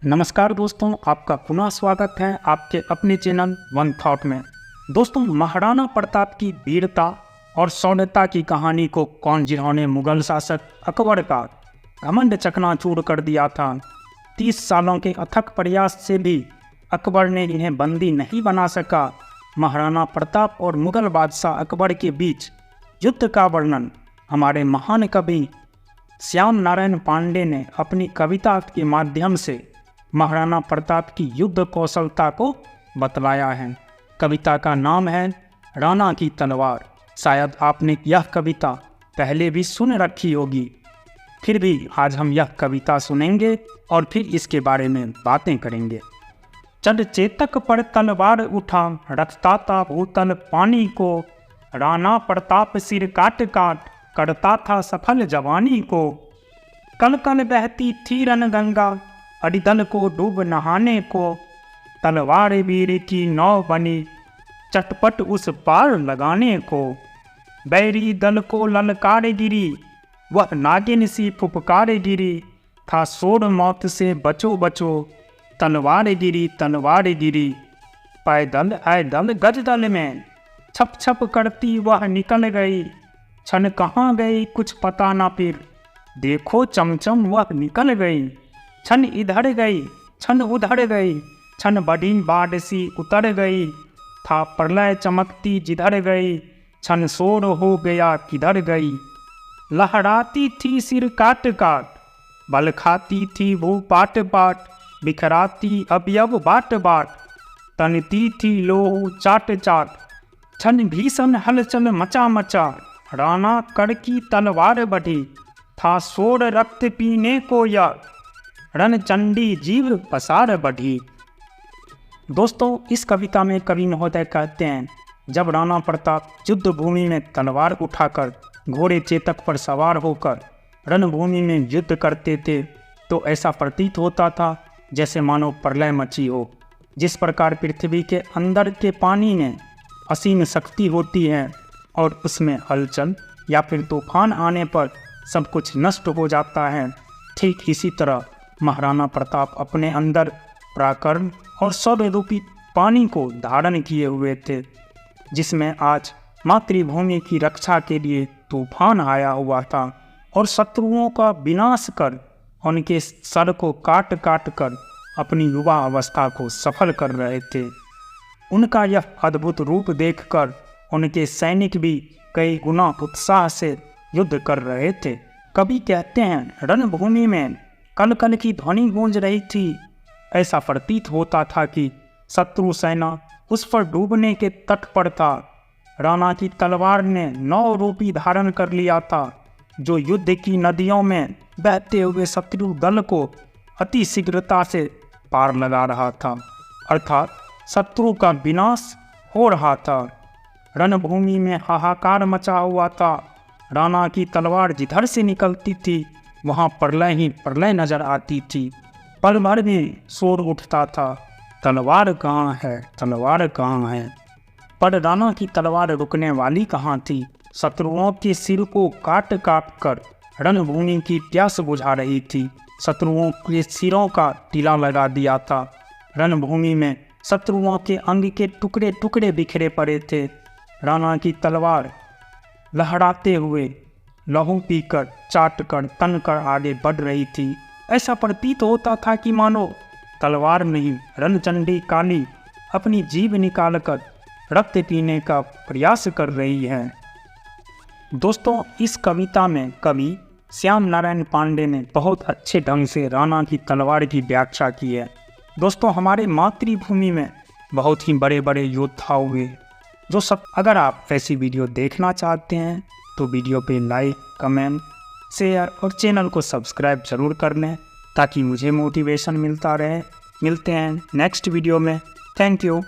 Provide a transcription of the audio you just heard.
नमस्कार दोस्तों, आपका पुनः स्वागत है आपके अपने चैनल वन थॉट में। दोस्तों, महाराणा प्रताप की वीरता और शौर्यता की कहानी को कौन जिन्होंने मुगल शासक अकबर का घमंड चकनाचूर कर दिया था। 30 सालों के अथक प्रयास से भी अकबर ने इन्हें बंदी नहीं बना सका। महाराणा प्रताप और मुगल बादशाह अकबर के बीच युद्ध का वर्णन हमारे महान कवि श्याम नारायण पांडे ने अपनी कविता के माध्यम से महाराणा प्रताप की युद्ध कौशलता को बतलाया है। कविता का नाम है राणा की तलवार। शायद आपने यह कविता पहले भी सुन रखी होगी, फिर भी आज हम यह कविता सुनेंगे और फिर इसके बारे में बातें करेंगे। चढ़ चेतक पर तलवार उठा, रखता था भूतल पानी को। राणा प्रताप सिर काट काट, करता था सफल जवानी को। कल कल बहती थी रणगंगा, अरिदल को डूब नहाने को। तलवार वीर की नौ बनी, चटपट उस पार लगाने को। बैरी दल को ललकार गिरी, वह नागिन सी फुफकार गिरी। था शोर मौत से बचो बचो, तलवार गिरी। पैदल ऐदल गजदल में, छप छप करती वह निकल गई। क्षण कहाँ गई कुछ पता ना फिर, देखो चमचम वह निकल गई। क्षण इधर गई क्षण उधर गई, क्षण बड़ी बाढ़ सी उतर गई। था प्रलय चमकती जिधर गई, क्षण शोर हो गया किधर गई। लहराती थी सिर काट काट, बल खाती थी वो पाट पाट। बिखराती अवयव बाट बाट, तनती थी लोह चाट चाट। क्षण भीषण हलचल मचा मचा, राणा कर की तलवार बढ़ी। था शोर रक्त पीने को या, रणचंडी जीव पसार बढ़ी। दोस्तों, इस कविता में कवि महोदय कहते हैं, जब राणा प्रताप युद्ध भूमि में तलवार उठाकर घोड़े चेतक पर सवार होकर रणभूमि में युद्ध करते थे तो ऐसा प्रतीत होता था जैसे मानो प्रलय मची हो। जिस प्रकार पृथ्वी के अंदर के पानी में असीम शक्ति होती है और उसमें हलचल या फिर तूफान आने पर सब कुछ नष्ट हो जाता है, ठीक इसी तरह महाराणा प्रताप अपने अंदर पराक्रम और शौर्य रूपी पानी को धारण किए हुए थे, जिसमें आज मातृभूमि की रक्षा के लिए तूफान आया हुआ था और शत्रुओं का विनाश कर उनके सर को काट काट कर अपनी युवा अवस्था को सफल कर रहे थे। उनका यह अद्भुत रूप देखकर उनके सैनिक भी कई गुना उत्साह से युद्ध कर रहे थे। कवि कहते हैं, रणभूमि में कल कल की ध्वनि गूंज रही थी। ऐसा प्रतीत होता था कि शत्रु सेना उस पर डूबने के तट पर था। राणा की तलवार ने 9 रूपी धारण कर लिया था, जो युद्ध की नदियों में बहते हुए शत्रु दल को अति शीघ्रता से पार लगा रहा था, अर्थात शत्रु का विनाश हो रहा था। रणभूमि में हाहाकार मचा हुआ था। राणा की तलवार जिधर से निकलती थी वहाँ प्रलय ही प्रलय नजर आती थी। पल भर में शोर उठता था, तलवार कहाँ है, तलवार कहाँ है। पर राणा की तलवार रुकने वाली कहाँ थी। शत्रुओं के सिर को काट काट कर रणभूमि की प्यास बुझा रही थी। शत्रुओं के सिरों का टीला लगा दिया था। रणभूमि में शत्रुओं के अंग के टुकड़े टुकड़े बिखरे पड़े थे। राणा की तलवार लहराते हुए लहू पीकर चाट कर तन कर आगे बढ़ रही थी। ऐसा प्रतीत होता था कि मानो तलवार नहीं, रणचंडी काली अपनी जीभ निकालकर रक्त पीने का प्रयास कर रही है। दोस्तों, इस कविता में कवि श्याम नारायण पांडे ने बहुत अच्छे ढंग से राणा की तलवार की व्याख्या की है। दोस्तों, हमारे मातृभूमि में बहुत ही बड़े बड़े योद्धा हुए जो सब। अगर आप ऐसी वीडियो देखना चाहते हैं तो वीडियो पे लाइक, कमेंट, शेयर और चैनल को सब्सक्राइब जरूर कर लें ताकि मुझे मोटिवेशन मिलता रहे। मिलते हैं नेक्स्ट वीडियो में। Thank you.